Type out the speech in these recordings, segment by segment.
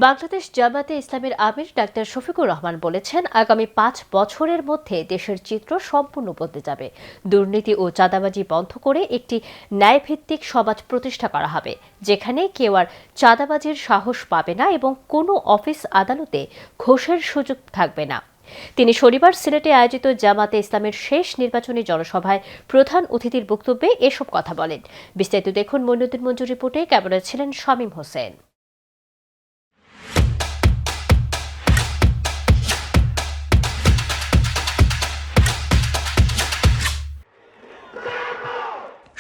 বাংলাদেশ জামায়াতে ইসলামীর আমির ডাক্তার শফিকুর রহমান বলেছেন, আগামী 5 বছরের মধ্যে দেশের চিত্র সম্পূর্ণ বদলে যাবে। দুর্নীতি ও চাঁদাবাজি বন্ধ করে একটি ন্যায়ভিত্তিক সমাজ প্রতিষ্ঠা করা হবে, যেখানে কেউ আর চাঁদাবাজির সাহস পাবে না এবং কোনো অফিস আদালতে ঘোষের সুযোগ থাকবে না। তিনি শনিবার সিলেটে আয়োজিত জামায়াতে ইসলামের শেষ নির্বাচনী জনসভায় প্রধান অতিথির বক্তব্যে এসব কথা বলেন। বিস্তারিত দেখুন মইনুদ্দিন মঞ্জুর রিপোর্টে। ক্যামেরায় ছিলেন শামীম হোসেন।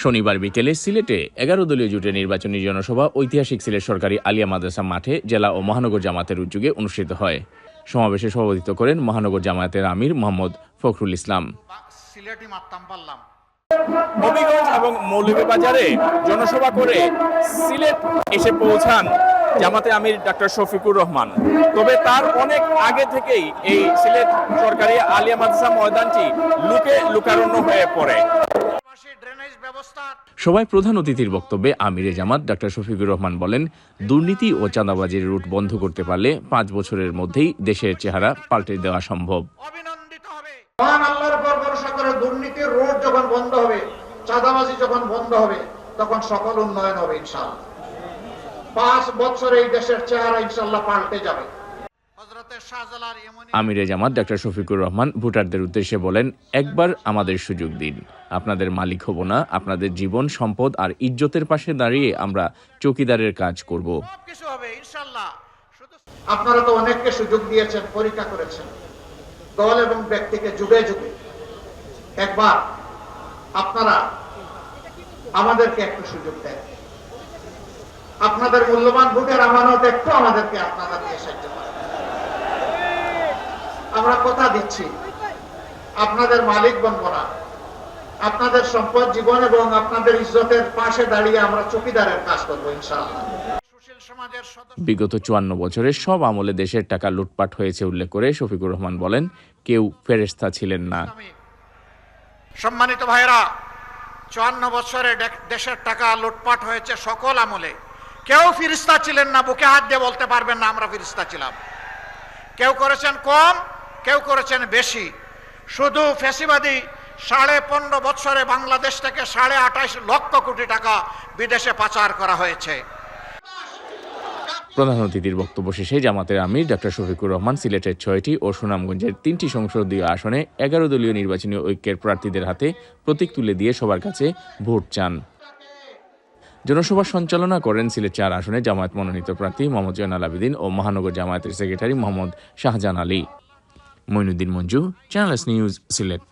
শনিবার বিকেলে সিলেটে 11 দলীয় জোটের নির্বাচনী জনসভা ঐতিহাসিক সিলেট সরকারি আলিয়া মাদ্রাসা মাঠে জেলা ও মহানগর জামায়াতের উদ্যোগে অনুষ্ঠিত হয়। সমাবেশে সভাপতিত্ব করেন মহানগর জামায়াতের আমির মোহাম্মদ ফখরুল ইসলাম। হবিগঞ্জ এবং মৌলভীবাজারে জনসভা করে সিলেট এসে পৌঁছান জামাতে আমির ডাক্তার শফিকুর রহমান। তবে তার অনেক আগে থেকেই এই সিলেট সরকারি আলিয়া মাদ্রাসা ময়দানটি লুকারণ্য হয়ে পড়ে। সভায় প্রধান অতিথির বক্তব্যে আমিরে জামাত ডাক্তার শফিকুর রহমান বলেন, দুর্নীতি ও চাঁদাবাজির রুট বন্ধ করতে পারলে 5 বছরের মধ্যেই দেশের চেহারা পাল্টে দেওয়া সম্ভব। মহান আল্লাহর উপর ভরসা করে দুর্নীতির রোড যখন বন্ধ হবে, চাঁদাবাজি যখন বন্ধ হবে, তখন সকল উন্নয়ন হবে ইনশাআল্লাহ। 5 বছরে এই দেশের চেহারা ইনশাআল্লাহ পাল্টে যাবে। আমিরে জামাত ডাক্তার শফিকুর রহমান ভোটারদের উদ্দেশ্যে বলেন, একবার আমাদের সুযোগ দিন, আপনাদের মালিক হব না, আপনাদের জীবন, সম্পদ আর ইজ্জতের পাশে দাঁড়িয়ে আমরা চৌকিদারের কাজ করব। আপনারা তো অনেককে সুযোগ দিয়েছেন, পরীক্ষা করেছেন, দল এবং ব্যক্তিকে যুগে যুগে। একবার আপনারা আমাদেরকে একটু সুযোগ দেন, আপনাদের মূল্যবান ভোটের আমানত একটু আমাদেরকে আপনারা দিয়ে সাহায্য করেন। আমরা কথা দিচ্ছি, আপনাদের মালিক বনব না, আপনাদের সম্পদ, জীবন এবং আপনাদের ইজ্জতের পাশে দাঁড়িয়ে আমরা চৌকিদারের কাজ করবো ইনশাআল্লাহ। বিগত 54 বছরে সব আমলে দেশের টাকা লুটপাট হয়েছে উল্লেখ করে শফিকুর রহমান বলেন, কেউ ফেরেশতা ছিলেন না। সম্মানিত ভাইরা, 54 বছরে দেশের টাকা লুটপাট হয়েছে সকল আমলে। কেউ ফেরেশতা ছিলেন না, বুকে হাত দিয়ে বলতে পারবেন না আমরা ফেরেশতা ছিলাম। কেউ করেছেন কম, কেউ করেছেন বেশি। শুধু ফ্যাসিবাদী 15.5 বছরে বাংলাদেশ থেকে 28.5 লক্ষ কোটি টাকা বিদেশে পাচার করা হয়েছে। প্রধান অতিথির বক্তব্য শেষে জামাতের আমির ডাক্তার শফিকুর রহমান সিলেটের 6টি ও সুনামগঞ্জের 3টি সংসদীয় আসনে 11 দলীয় নির্বাচনী ঐক্যের প্রার্থীদের হাতে প্রতীক তুলে দিয়ে সবার কাছে ভোট চান। জনসভা সঞ্চালনা করেন সিলেট 4 আসনে জামায়াত মনোনীত প্রার্থী মোহাম্মদ জয়নাল আবেদিন ও মহানগর জামায়াতের secretary Mohammad Shahjahan Ali. Moinuddin Manju, channel S news, Sylhet.